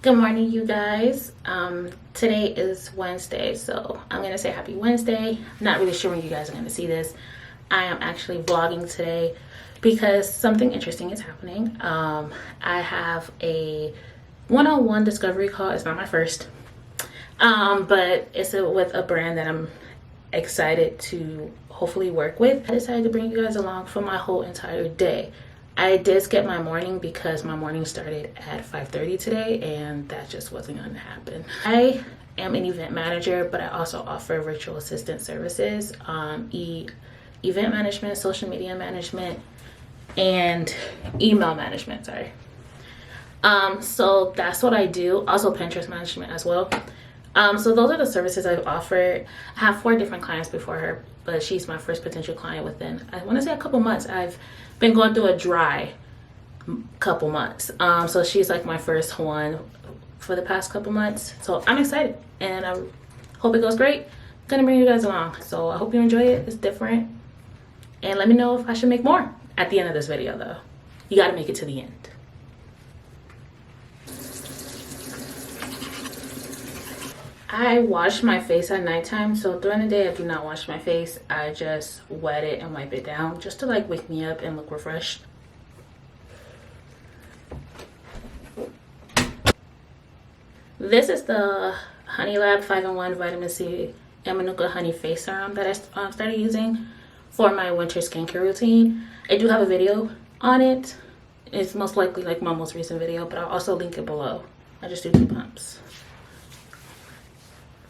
Good morning, you guys. Today is Wednesday, so I'm gonna say happy Wednesday. I'm not really sure when you guys are gonna see this. I am actually vlogging today because something interesting is happening. I have a one-on-one discovery call. It's not my first, but it's with a brand that I'm excited to hopefully work with. I decided to bring you guys along for my whole entire day. I did skip my morning because my morning started at 5:30 today, and that just wasn't going to happen. I am an event manager, but I also offer virtual assistant services, event management, social media management, and email management. Sorry. So that's what I do. Also Pinterest management as well. So those are the services I've offered. I have 4 different clients before her, but she's my first potential client within, I want to say, a couple months. I've been going through a dry couple months. So she's like my first one for the past couple months. So I'm excited and I hope it goes great. I'm gonna bring you guys along. So I hope you enjoy it. It's different. And let me know if I should make more at the end of this video though. You gotta make it to the end. I wash my face at nighttime, so during the day I do not wash my face. I just wet it and wipe it down just to like wake me up and look refreshed. This is the Honey Lab 5-in-1 Vitamin C and Manuka Honey Face Serum that I started using for my winter skincare routine. I do have a video on it. It's most likely like my most recent video, but I'll also link it below. I just do 2 pumps.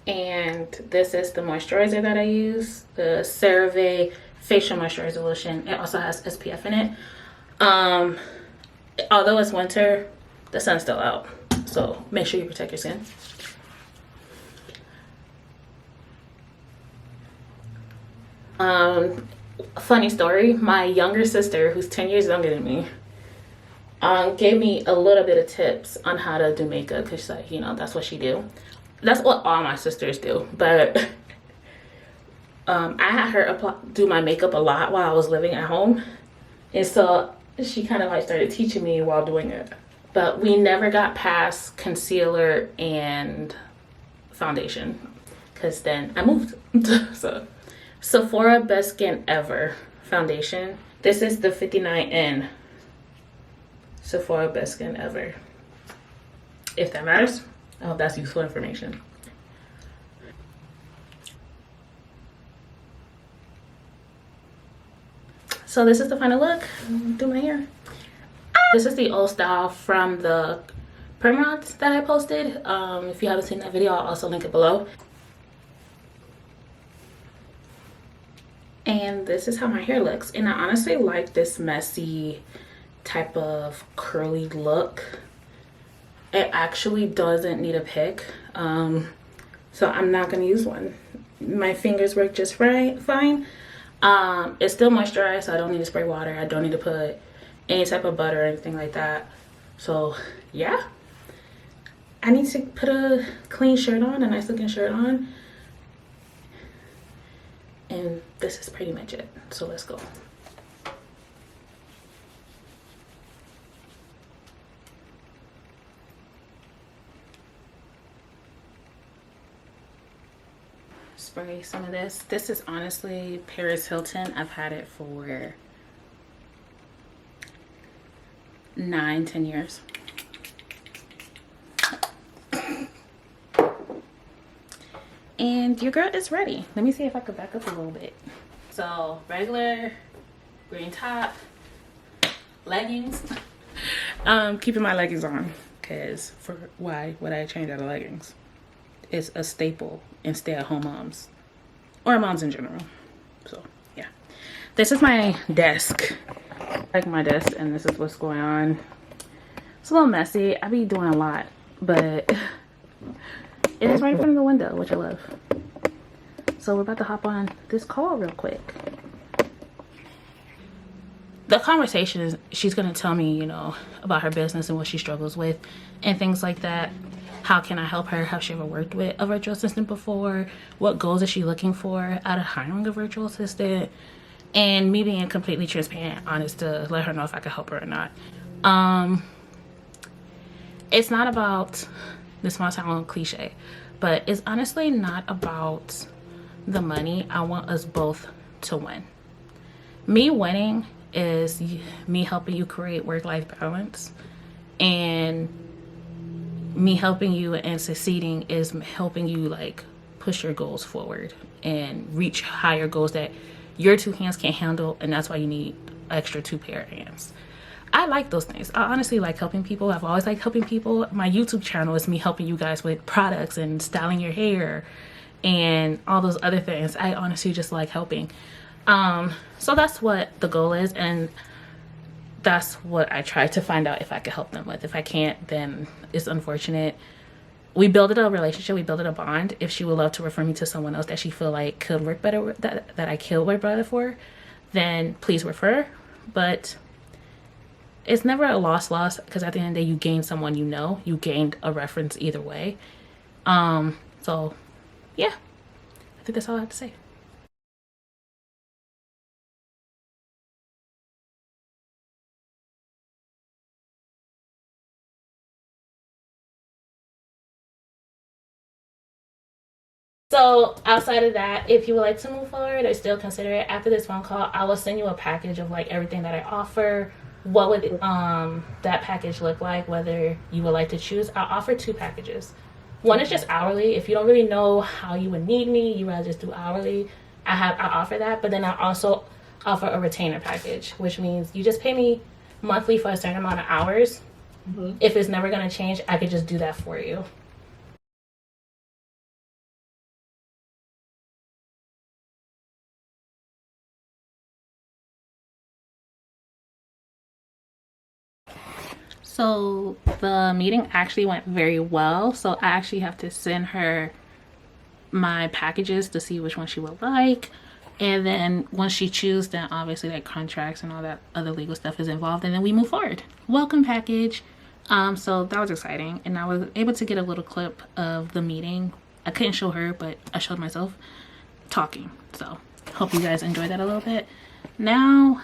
And this is the moisturizer that I use, the CeraVe Facial Moisturizer Lotion. It also has SPF in it. Although it's winter, the sun's still out, so make sure you protect your skin. Funny story, my younger sister, who's 10 years younger than me, gave me a little bit of tips on how to do makeup, because like, you know, that's what she do. That's what all my sisters do, but I had her do my makeup a lot while I was living at home, and so she kind of like started teaching me while doing it. But we never got past concealer and foundation because then I moved. So Sephora Best Skin Ever foundation. This is the 59N Sephora Best Skin Ever, if that matters. I hope that's useful information. So this is the final look. Do my hair. This is the old style from the Primrods that I posted. If you haven't seen that video, I'll also link it below. And this is how my hair looks. And I honestly like this messy type of curly look. It actually doesn't need a pick, so I'm not going to use one. My fingers work just fine. It's still moisturized, so I don't need to spray water. I don't need to put any type of butter or anything like that. So yeah, I need to put a clean shirt on, a nice looking shirt on, and this is pretty much it. So let's go. Spray some of this. This is honestly Paris Hilton. I've had it for 9-10 years. And your girl is ready. Let me see if I could back up a little bit. So regular green top, leggings. Keeping my leggings on because why would I change out of leggings? It's a staple in stay-at-home moms or moms in general. So yeah, this is my desk. I like my desk, and this is what's going on. It's a little messy. I be doing a lot, but it is right in front of the window, which I love. So we're about to hop on this call real quick. The conversation is, she's gonna tell me, you know, about her business and what she struggles with and things like that. How can I help her? Has she ever worked with a virtual assistant before? What goals is she looking for out of hiring a virtual assistant? And me being completely transparent, honest, to let her know if I could help her or not. it's not about, this might sound cliche, but it's honestly not about the money. I want us both to win. Me winning is me helping you create work-life balance, and me helping you and succeeding is helping you like push your goals forward and reach higher goals that your two hands can't handle, and that's why you need extra two pair of hands. I like those things. I honestly like helping people. I've always liked helping people. My YouTube channel is me helping you guys with products and styling your hair and all those other things. I honestly just like helping. So that's what the goal is, and that's what I try to find out if I could help them with. If I can't, then it's unfortunate. We built a relationship, we built a bond. If she would love to refer me to someone else that she feel like could work better, that I could work better for, then please refer. But it's never a loss because at the end of the day, you gain someone you know. You gained a reference either way. So yeah, I think that's all I have to say. So outside of that, if you would like to move forward or still consider it, after this phone call, I will send you a package of like everything that I offer. What would that package look like, whether you would like to choose? I'll offer two packages. One is just hourly. If you don't really know how you would need me, you rather just do hourly, I offer that. But then I also offer a retainer package, which means you just pay me monthly for a certain amount of hours. If it's never going to change, I could just do that for you. So the meeting actually went very well. So I actually have to send her my packages to see which one she would like. And then once she chooses, then obviously like contracts and all that other legal stuff is involved. And then we move forward. Welcome package. So that was exciting. And I was able to get a little clip of the meeting. I couldn't show her, but I showed myself talking. So hope you guys enjoyed that a little bit. Now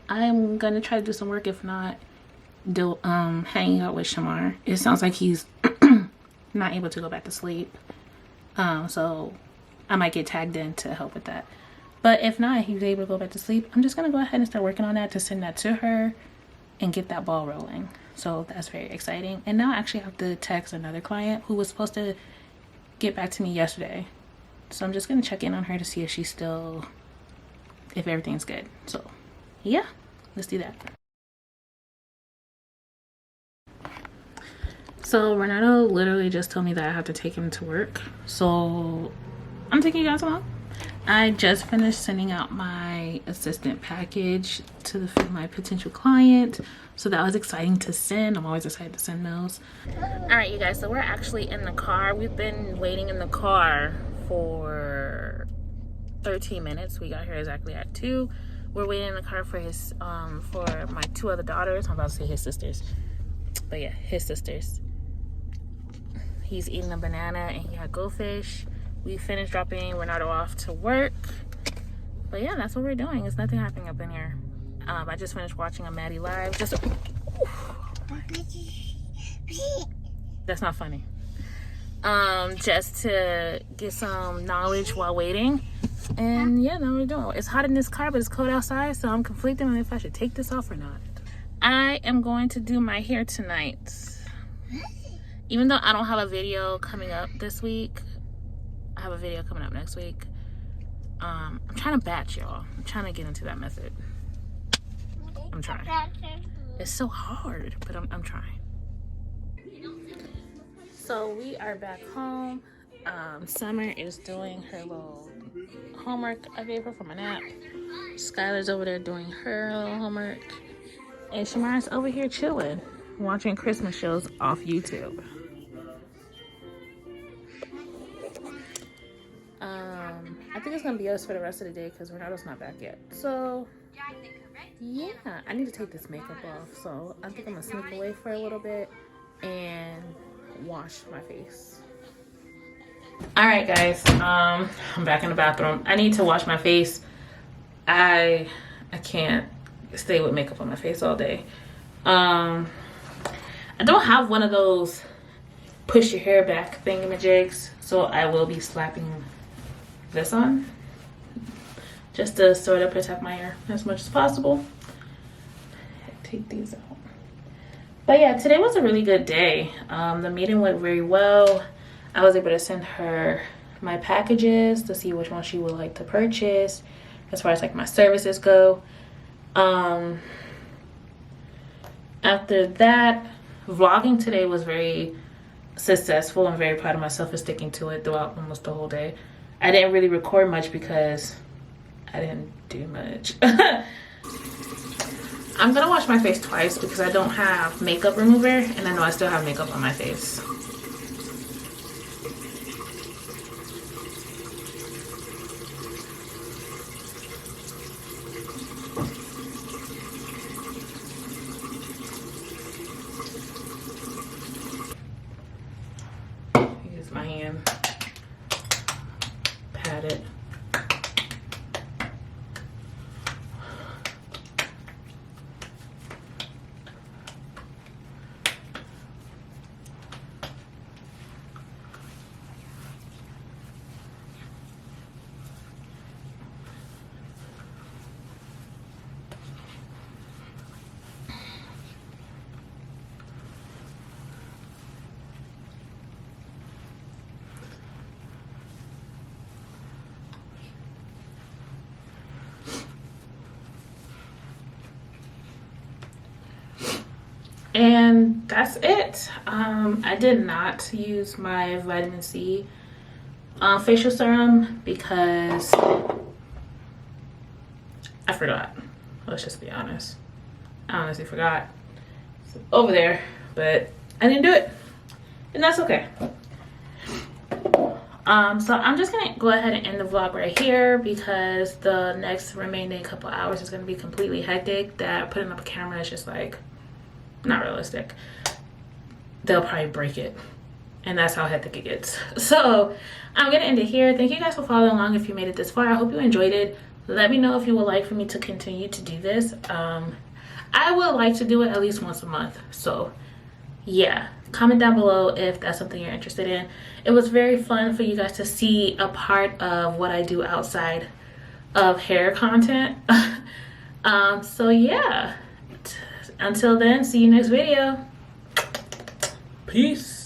I'm going to try to do some work. If not, hanging out with Shamar. It sounds like he's not able to go back to sleep. So I might get tagged in to help with that. But if not, he's able to go back to sleep, I'm just going to go ahead and start working on that to send that to her and get that ball rolling. So that's very exciting. And now I actually have to text another client who was supposed to get back to me yesterday. So I'm just going to check in on her to see if if everything's good. So yeah, let's do that. So Renato literally just told me that I have to take him to work. So I'm taking you guys along. I just finished sending out my assistant package to my potential client. So that was exciting to send. I'm always excited to send those. All right, you guys, so we're actually in the car. We've been waiting in the car for 13 minutes. We got here exactly at 2. We're waiting in the car for for my 2 other daughters. I'm about to say his sisters. But yeah, his sisters. He's eating a banana and he had goldfish. We finished dropping Renato off to work. But yeah, that's what we're doing. There's nothing happening up in here. I just finished watching a Maddie live. That's not funny. Just to get some knowledge while waiting. And yeah, that's what we're doing. It's hot in this car, but it's cold outside, so I'm conflicted on if I should take this off or not. I am going to do my hair tonight. Even though I don't have a video coming up this week, I have a video coming up next week. I'm trying to batch, y'all. I'm trying to get into that method. I'm trying. It's so hard, but I'm trying. So we are back home. Summer is doing her little homework I gave her from a nap. Skylar's over there doing her little homework. And Shamar's over here chilling, watching Christmas shows off YouTube. I think it's gonna be us for the rest of the day because Renato's not back yet. So yeah, I need to take this makeup off. So I think I'm gonna sneak away for a little bit and wash my face. All right, guys. I'm back in the bathroom. I need to wash my face. I can't stay with makeup on my face all day. I don't have one of those push your hair back thingamajigs, so I will be slapping this on just to sort of protect my hair as much as possible. Take these out. But yeah, today was a really good day. The meeting went very well. I was able to send her my packages to see which one she would like to purchase as far as like my services go. After that, vlogging today was very successful. I'm very proud of myself for sticking to it throughout almost the whole day. I didn't really record much because I didn't do much. I'm gonna wash my face twice because I don't have makeup remover, and I know I still have makeup on my face. Use my hand, pat it. And that's it. I did not use my vitamin C facial serum because I forgot. Let's just be honest. I honestly forgot. It's over there, but I didn't do it, and that's okay. So I'm just gonna go ahead and end the vlog right here because the next remaining couple hours is gonna be completely hectic. That putting up a camera is just like not realistic. They'll probably break it, and that's how hectic it gets. So I'm gonna end it here. Thank you guys for following along. If you made it this far, I hope you enjoyed it. Let me know if you would like for me to continue to do this. I would like to do it at least once a month, so yeah, comment down below if that's something you're interested in. It was very fun for you guys to see a part of what I do outside of hair content. So yeah, until then, see you next video. Peace.